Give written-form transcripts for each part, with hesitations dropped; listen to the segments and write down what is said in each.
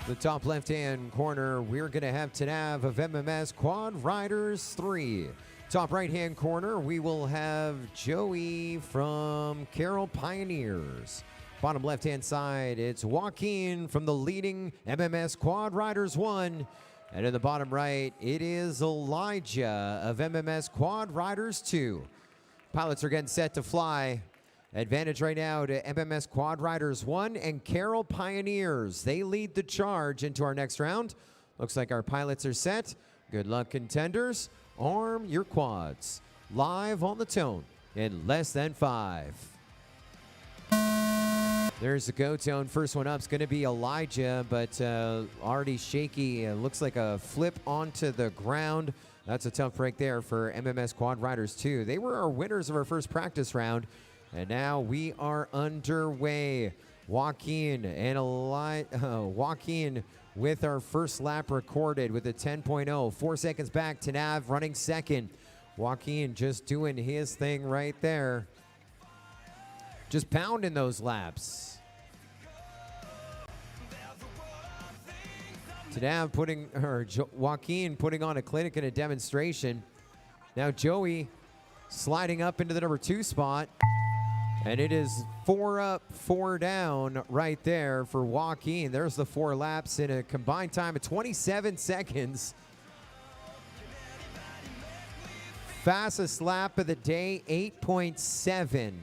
The top left-hand corner, we're going to have Tanav of MMS Quad Riders 3. Top right-hand corner, we will have Joey from Carroll Pioneers. Bottom left-hand side, it's Joaquin from the leading MMS Quad Riders 1. And in the bottom right, it is Elijah of MMS Quad Riders 2. Pilots are getting set to fly. Advantage right now to MMS Quad Riders 1 and Carroll Pioneers. They lead the charge into our next round. Looks like our pilots are set. Good luck, contenders. Arm your quads. Live on the tone in less than 5. There's the go tone. First one up is going to be Elijah, but already shaky. Looks like a flip onto the ground. That's a tough break there for MMS Quad Riders 2. They were our winners of our first practice round. And now we are underway. Joaquin and Joaquin with our first lap recorded with a 10.0. 4 seconds back, Tanav running second. Joaquin just doing his thing right there. Just pounding those laps. Tanav Joaquin putting on a clinic and a demonstration. Now Joey sliding up into the number 2 spot. And it is 4 up, 4 down right there for Joaquin. There's the 4 laps in a combined time of 27 seconds. Fastest lap of the day, 8.7.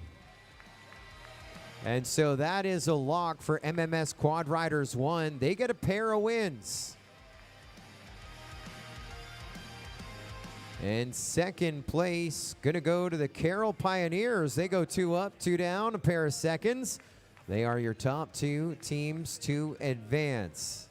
And so that is a lock for MMS Quad Riders 1. They get a pair of wins. And second place, gonna go to the Carroll Pioneers. They go 2 up, 2 down, a pair of seconds. They are your top 2 teams to advance.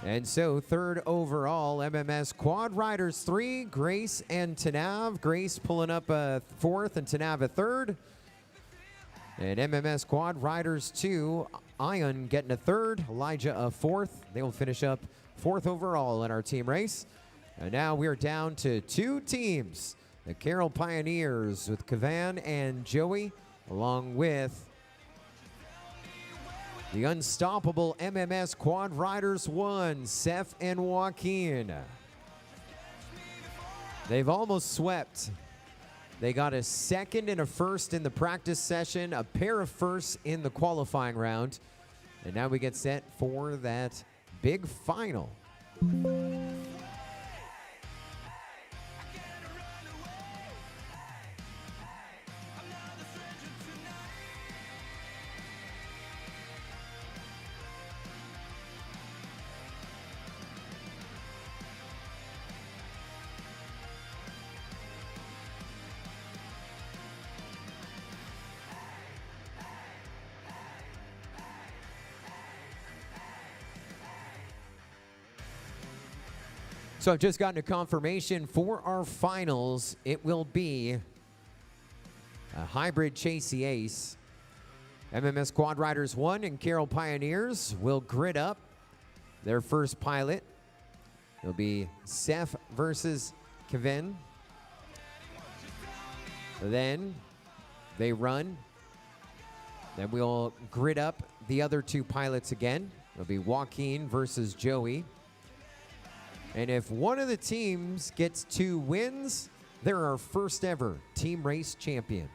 And so third overall, MMS Quad Riders 3, Grace and Tanav. Grace pulling up a 4th and Tanav a 3rd. And MMS Quad Riders 2, Ion getting a 3rd, Elijah a 4th. They will finish up 4th overall in our team race. And now we are down to 2 teams. The Carroll Pioneers with Kavan and Joey, along with the unstoppable MMS Quad Riders 1, Seth and Joaquin. They've almost swept. They got a 2nd and a 1st in the practice session, a pair of 1sts in the qualifying round. And now we get set for that big final. So I've just gotten a confirmation for our finals. It will be a hybrid Chase the Ace. MMS Quad Riders 1 and Carroll Pioneers will grid up their first pilot. It'll be Seth versus Kevin. Then they run. Then we'll grid up the other 2 pilots again. It'll be Joaquin versus Joey. And if one of the teams gets 2 wins, they're our first ever team race champion.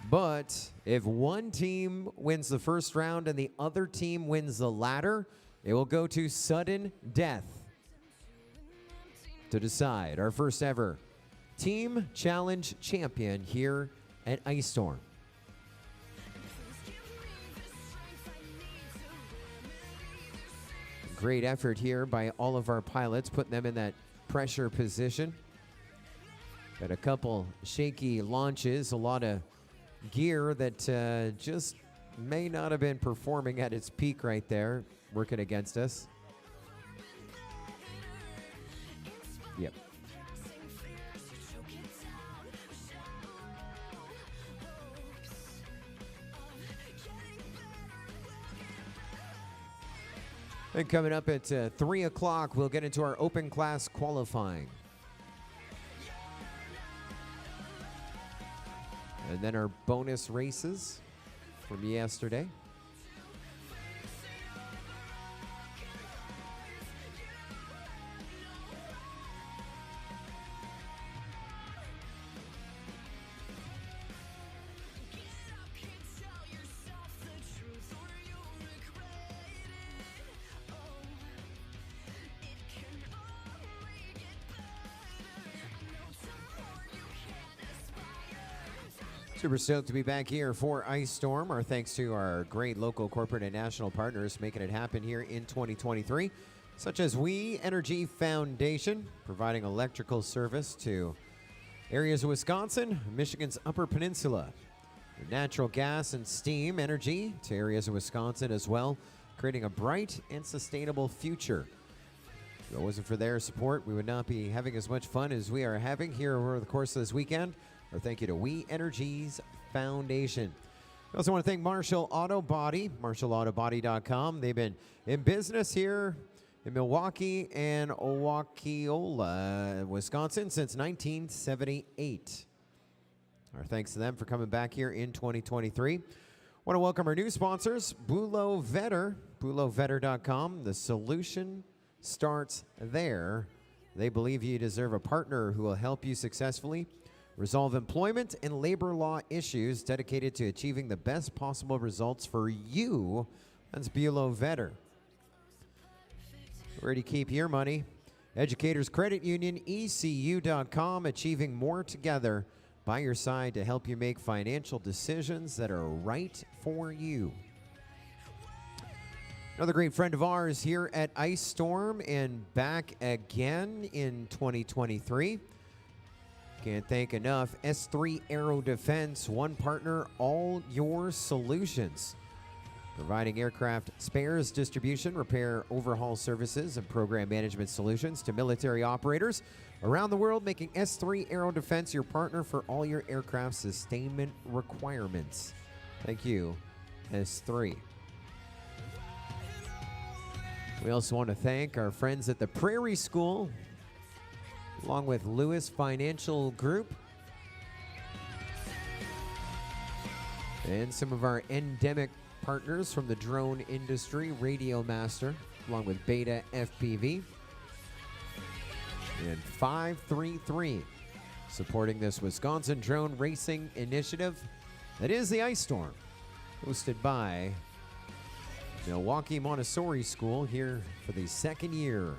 But if one team wins the first round and the other team wins the latter, it will go to sudden death to decide our first ever team challenge champion here at Ice Storm. Great effort here by all of our pilots, putting them in that pressure position. Got a couple shaky launches, a lot of gear that just may not have been performing at its peak right there, working against us. Yep. And coming up at 3 o'clock, we'll get into our open class qualifying. And then our bonus races from yesterday. Super stoked to be back here for Ice Storm. Our thanks to our great local corporate and national partners making it happen here in 2023, such as We Energy Foundation, providing electrical service to areas of Wisconsin, Michigan's Upper Peninsula. Natural gas and steam energy to areas of Wisconsin as well, creating a bright and sustainable future. If it wasn't for their support, we would not be having as much fun as we are having here over the course of this weekend. Our thank you to We Energy's Foundation. We also want to thank Marshall Auto Body, MarshallAutoBody.com. They've been in business here in Milwaukee and Waukesha, Wisconsin since 1978. Our thanks to them for coming back here in 2023. I want to welcome our new sponsors, Bulo Vetter, BuloVetter.com. The solution starts there. They believe you deserve a partner who will help you successfully resolve employment and labor law issues, dedicated to achieving the best possible results for you. That's Bulo Vetter. Where do you keep your money? Educators Credit Union, ECU.com, achieving more together, by your side to help you make financial decisions that are right for you. Another great friend of ours here at Ice Storm and back again in 2023. Can't thank enough. S3 Aero Defense, one partner, all your solutions. Providing aircraft spares, distribution, repair, overhaul services, and program management solutions to military operators around the world, making S3 Aero Defense your partner for all your aircraft sustainment requirements. Thank you, S3. We also want to thank our friends at the Prairie School, along with Lewis Financial Group, and some of our endemic partners from the drone industry, Radio Master, along with Beta FPV, and 533, supporting this Wisconsin drone racing initiative that is the Ice Storm, hosted by Milwaukee Montessori School here for the second year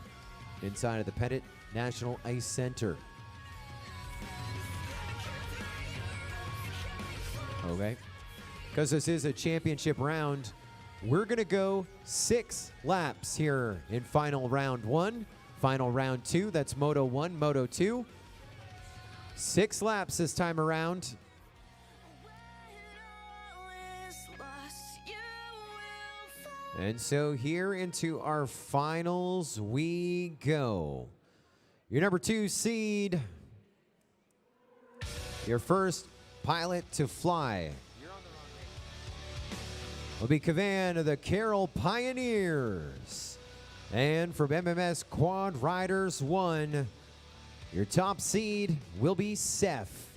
inside of the Pettit National Ice Center. Okay, because this is a championship round, we're going to go 6 laps here in final round 1. Final round 2, that's Moto 1, Moto 2. 6 laps this time around. And so here into our finals we go. Your number 2 seed, your first pilot to fly, will be Kavan of the Carroll Pioneers. And from MMS Quad Riders 1, your top seed will be Seth.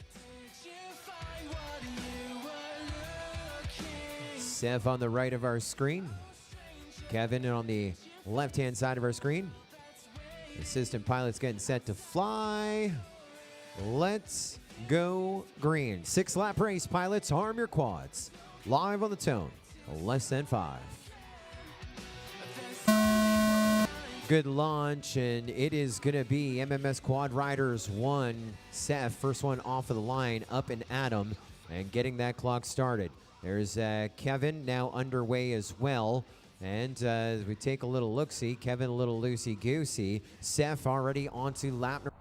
Seth on the right of our screen. Kevin on the left-hand side of our screen. Assistant pilot's getting set to fly. Let's go green. 6-lap race, pilots. Arm your quads. Live on the tone. Less than 5. Good launch, and it is going to be MMS Quad Riders 1. Seth, first one off of the line, up and at him, and getting that clock started. There's Kevin now underway as well. And as we take a little look-see, Kevin a little loosey-goosey. Seth already onto lap number.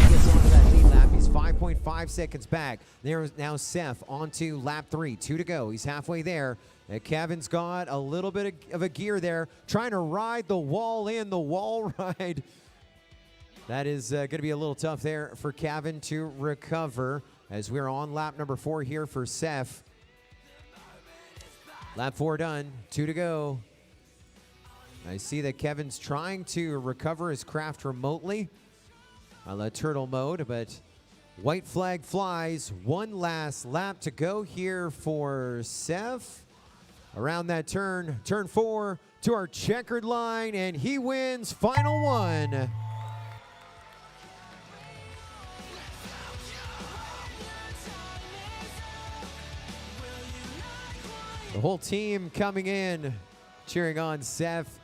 Gets onto that lead lap. He's 5.5 seconds back. There's now Seth onto lap 3. 2 to go. He's halfway there. Kevin's got a little bit of a gear there, trying to ride the wall in, the wall ride. That is going to be a little tough there for Kevin to recover, as we're on lap number 4 here for Seth. Lap 4 done, 2 to go. I see that Kevin's trying to recover his craft remotely on the turtle mode, but white flag flies. One last lap to go here for Seth. Around that turn 4 to our checkered line, and he wins final one. The whole team coming in, cheering on Seth.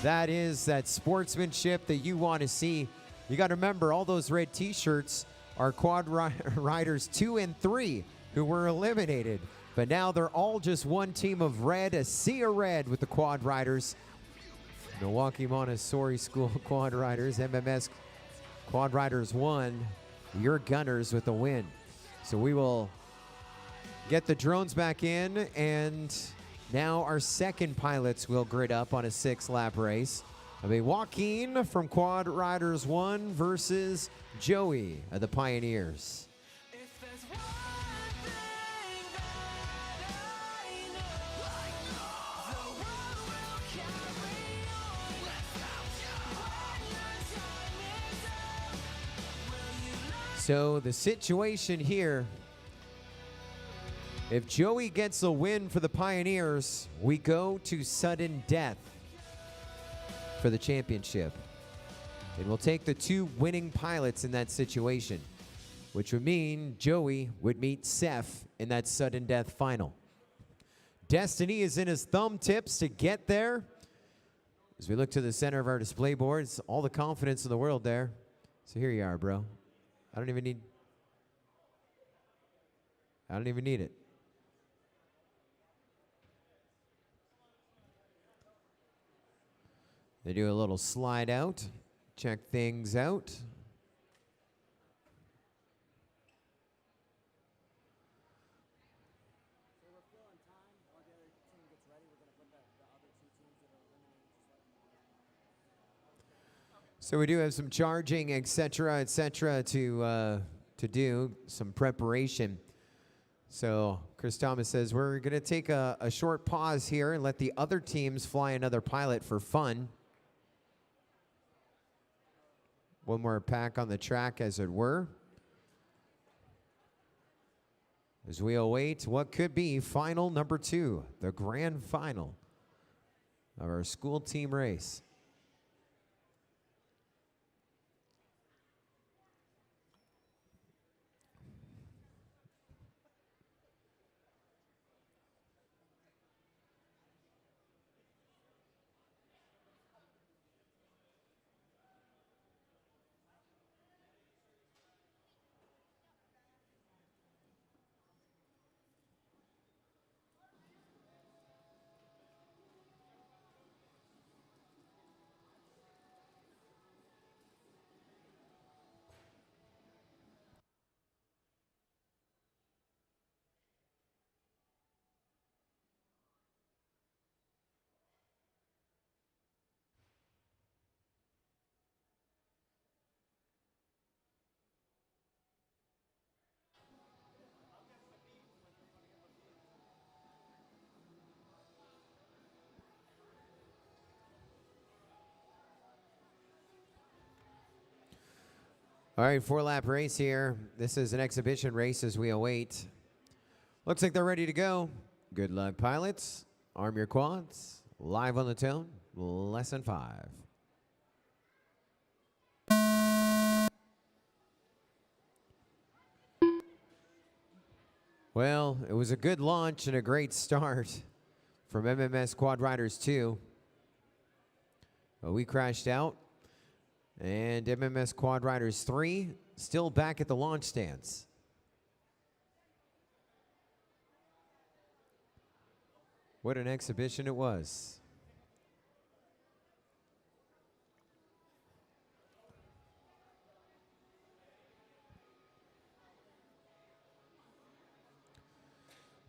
That is that sportsmanship that you want to see. You got to remember, all those red T-shirts are quad riders 2 and 3 who were eliminated. But now they're all just one team of red, a sea of red with the quad riders. Milwaukee Montessori School quad riders, MMS quad riders 1. Your Gunners with the win. So we will get the drones back in, and now our second pilots will grid up on a 6-lap race. I mean, Joaquin from Quad Riders 1 versus Joey of the Pioneers. So the situation here, if Joey gets a win for the Pioneers, we go to sudden death for the championship. And we'll take the 2 winning pilots in that situation, which would mean Joey would meet Seth in that sudden death final. Destiny is in his thumb tips to get there. As we look to the center of our display boards, all the confidence in the world there. So here you are, bro. I don't even need it. They do a little slide out, check things out. So we do have some charging, et cetera, to do, some preparation. So Chris Thomas says we're going to take a short pause here and let the other teams fly another pilot for fun. One more pack on the track, as it were, as we await what could be final number 2, the grand final of our school team race. All right, 4-lap race here. This is an exhibition race as we await. Looks like they're ready to go. Good luck, pilots. Arm your quads. Live on the tone. Lesson 5. Well, it was a good launch and a great start from MMS Quad Riders 2. But we crashed out. And MMS Quad Riders 3 still back at the launch stands. What an exhibition it was.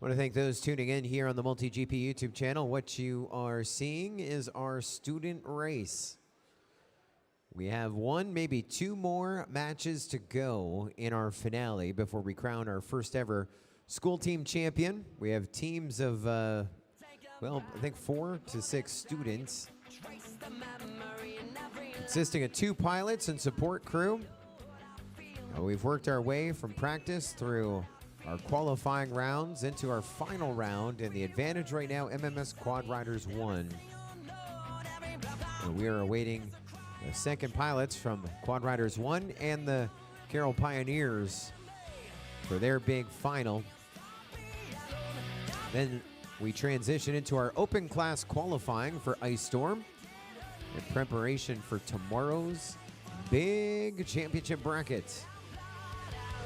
I want to thank those tuning in here on the MultiGP YouTube channel. What you are seeing is our student race. We have 1, maybe 2 more matches to go in our finale before we crown our first ever school team champion. We have teams of, well, I think 4 to 6 students, consisting of 2 pilots and support crew. We've worked our way from practice through our qualifying rounds into our final round, and the advantage right now, MMS Quad Riders 1. And we are awaiting the second pilots from Quad Riders 1 and the Carroll Pioneers for their big final. Then we transition into our open class qualifying for Ice Storm. in preparation for tomorrow's big championship bracket.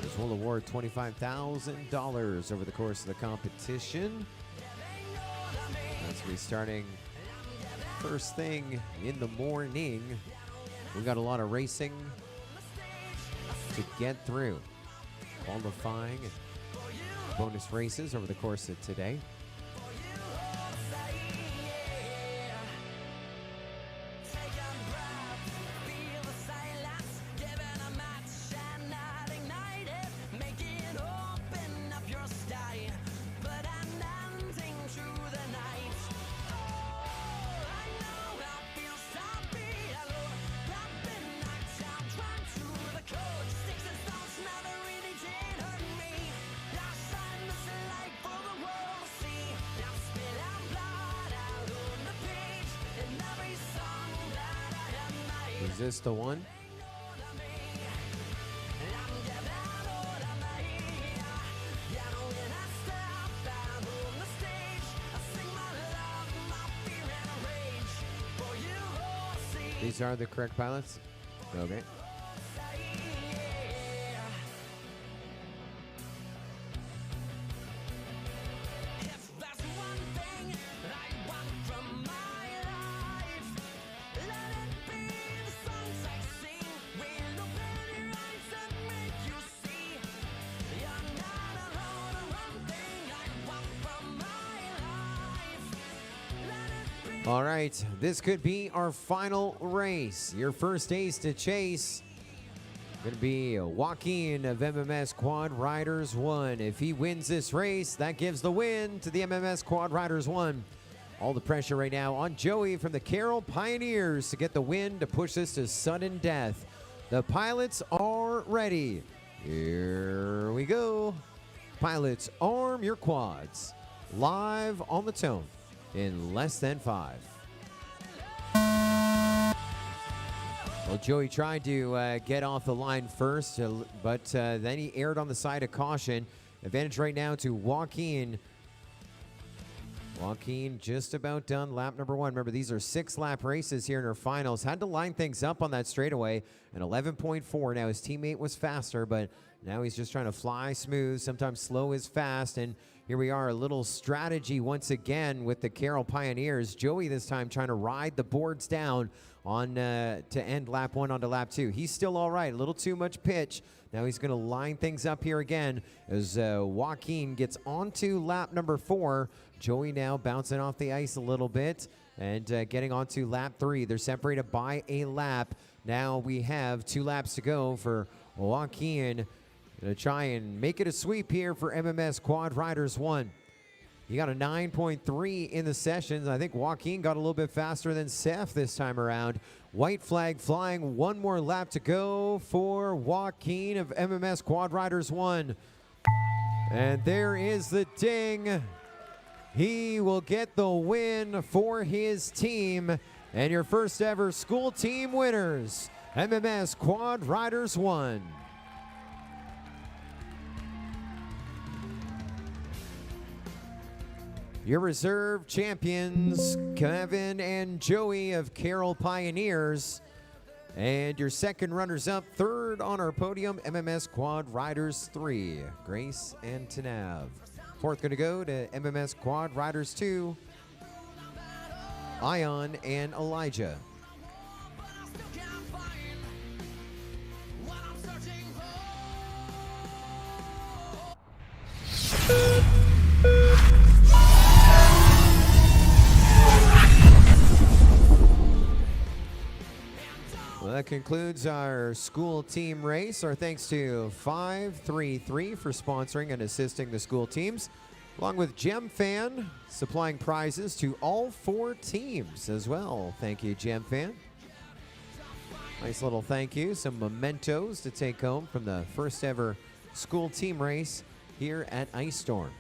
This will award $25,000 over the course of the competition. That's going to be starting first thing in the morning. We've got a lot of racing to get through. Qualifying and bonus races over the course of today. Is this the one? These are the correct pilots? Okay. All right, this could be our final race. Your first ace to chase going to be Joaquin of MMS Quad Riders 1. If he wins this race, that gives the win to the MMS Quad Riders 1. All the pressure right now on Joey from the Carroll Pioneers to get the win to push this to sudden death. The pilots are ready. Here we go. Pilots, arm your quads. Live on the tone in less than 5. Well, Joey tried to get off the line first, but then he erred on the side of caution. Advantage right now to Joaquin. Joaquin just about done lap number 1. Remember, these are 6-lap races here in our finals. Had to line things up on that straightaway. An 11.4. Now his teammate was faster, but now he's just trying to fly smooth. Sometimes slow is fast, and here we are, a little strategy once again with the Carroll Pioneers. Joey this time trying to ride the boards down on to end lap 1 onto lap 2. He's still all right, a little too much pitch. Now he's going to line things up here again as Joaquin gets onto lap number 4. Joey now bouncing off the ice a little bit and getting onto lap 3. They're separated by a lap. Now we have 2 laps to go for Joaquin. Gonna try and make it a sweep here for MMS Quad Riders 1. He got a 9.3 in the sessions. I think Joaquin got a little bit faster than Seth this time around. White flag flying, 1 more lap to go for Joaquin of MMS Quad Riders 1. And there is the ding. He will get the win for his team. And your first ever school team winners, MMS Quad Riders 1. Your reserve champions, Kevin and Joey of Carroll Pioneers. And your second runners-up, third on our podium, MMS Quad Riders 3, Grace and Tanav. Fourth going to go to MMS Quad Riders 2, Ion and Elijah. Well, that concludes our school team race. Our thanks to 533 for sponsoring and assisting the school teams, along with GemFan supplying prizes to all 4 teams as well. Thank you, GemFan. Nice little thank you. Some mementos to take home from the first ever school team race here at Ice Storm.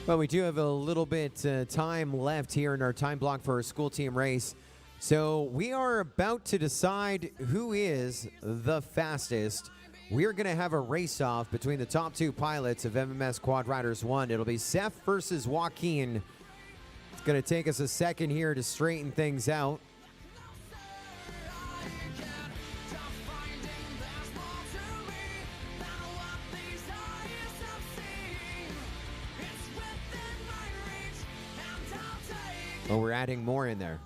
Well, we do have a little bit time left here in our time block for our school team race. So we are about to decide who is the fastest. We're going to have a race-off between the top two pilots of MMS Quad Riders 1. It'll be Seth versus Joaquin. It's going to take us a second here to straighten things out. Oh, we're adding more in there.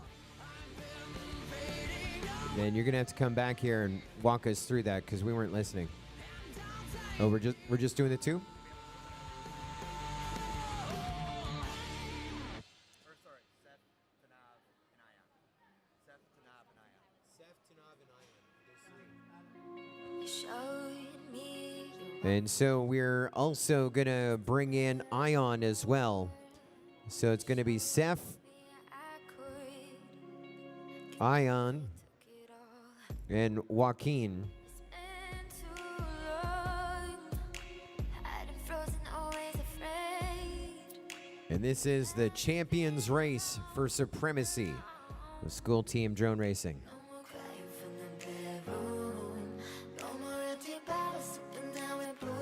And you're gonna have to come back here and walk us through that because we weren't listening. Oh, we're just doing the two? Or sorry, Seth, Tanav, and Ion. Seth, Tanav, and Ion. And so we're also gonna bring in Ion as well. So it's gonna be Seth, Ion, and Joaquin. And this is the champions race for supremacy with school team drone racing.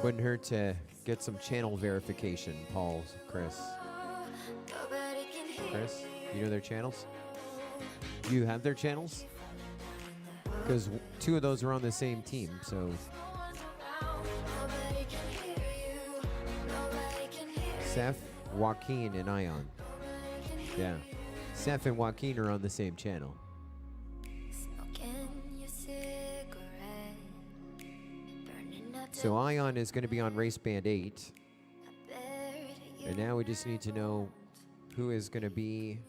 Wouldn't hurt to get some channel verification, Paul, Chris. Chris, you know their channels? You have their channels? Because two of those are on the same team, so. Seth, Joaquin, and Ion. Yeah. Seth and Joaquin are on the same channel. So Ion is going to be on race band 8. And now we just need to know who is going to be,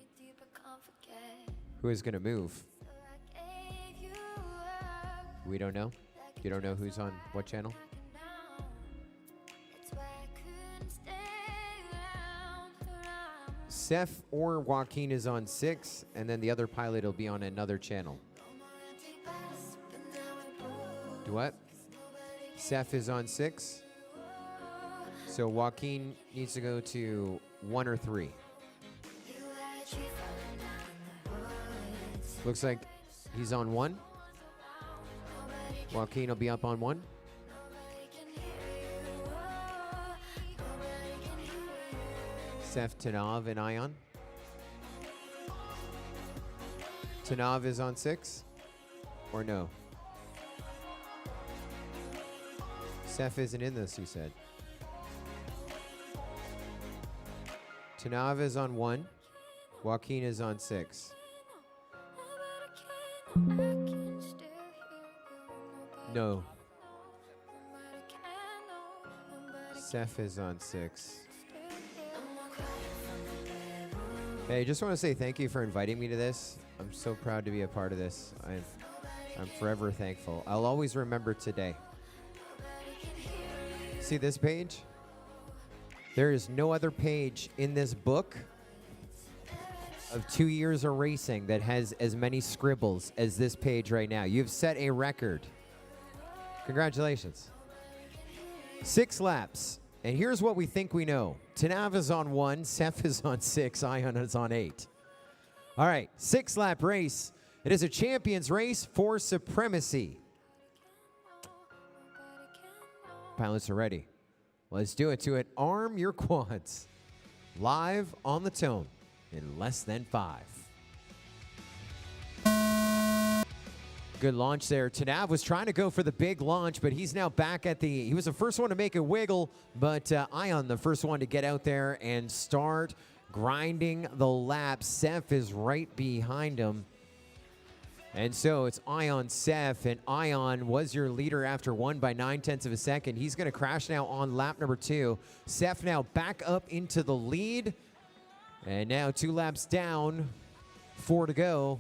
who is going to move. We don't know? You don't know who's on what channel? Seth or Joaquin is on 6, and then the other pilot will be on another channel. Do what? Seth is on 6. So Joaquin needs to go to 1 or 3. Looks like he's on 1. Joaquin will be up on 1. Seth, Tanav, and Ion. Tanav is on 6? Or no? Seth isn't in this, you said. Tanav is on 1. Joaquin is on 6. No. Seth is on 6. Hey, just want to say thank you for inviting me to this. I'm so proud to be a part of this. I'm forever thankful. I'll always remember today. See this page? There is no other page in this book of 2 years of racing that has as many scribbles as this page right now. You've set a record. Congratulations. 6 laps. And here's what we think we know. Tanav is on 1, Seth is on 6, Ion is on 8. All right, 6-lap race. It is a champions race for supremacy. Pilots are ready. Let's do it to it. Arm your quads. Live on the tone in less than 5. Good launch there. Tanav was trying to go for the big launch, but he's now back at the, he was the first one to make a wiggle, but Ion, the first one to get out there and start grinding the lap. Seth is right behind him. And so it's Ion, Seth, and Ion was your leader after 1 by 9/10 of a second. He's going to crash now on lap number 2. Seth now back up into the lead. And now 2 laps down, 4 to go.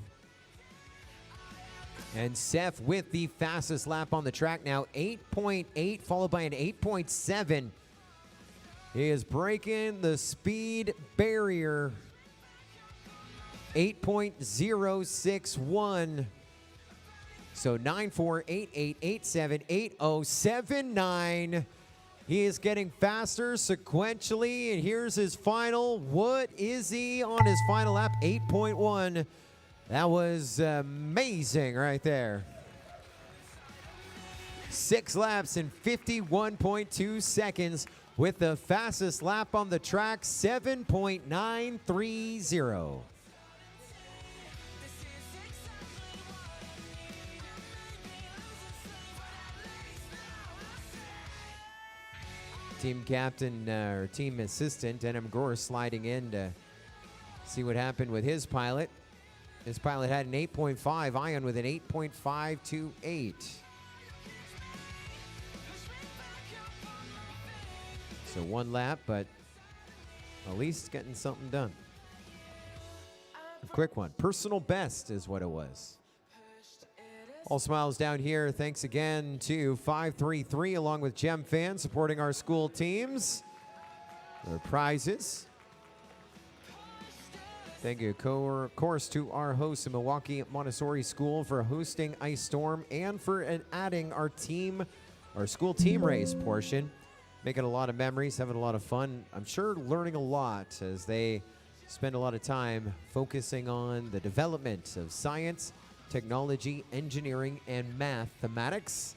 And Seth with the fastest lap on the track now, 8.8, followed by an 8.7. He is breaking the speed barrier. 8.061. So 9.4, 8.8, 8.7, 8.0, 7.9. He is getting faster sequentially, and here's his final. What is he on his final lap? 8.1. That was amazing right there. 6 laps in 51.2 seconds with the fastest lap on the track, 7.930. Team captain, or team assistant, Denham Gore sliding in to see what happened with his pilot. His pilot had an 8.5, Ion with an 8.528. So 1 lap, but at least getting something done. A quick one. Personal best is what it was. All smiles down here. Thanks again to 533 along with Gem Fans supporting our school teams. Their prizes. Thank you, of course, to our hosts in Milwaukee Montessori School for hosting Ice Storm and for adding our school team race portion. Making a lot of memories, having a lot of fun. I'm sure learning a lot as they spend a lot of time focusing on the development of science, technology, engineering, and mathematics,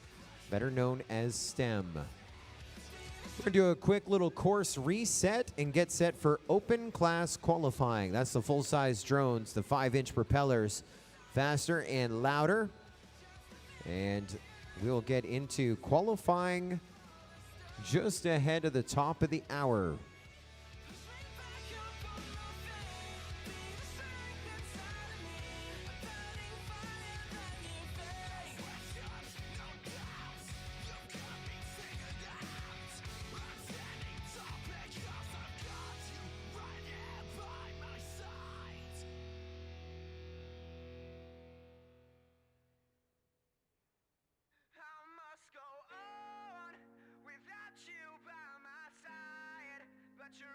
better known as STEM. We're going to do a quick little course reset and get set for open class qualifying. That's the full-size drones, the 5-inch propellers, faster and louder. And we'll get into qualifying just ahead of the top of the hour. But you're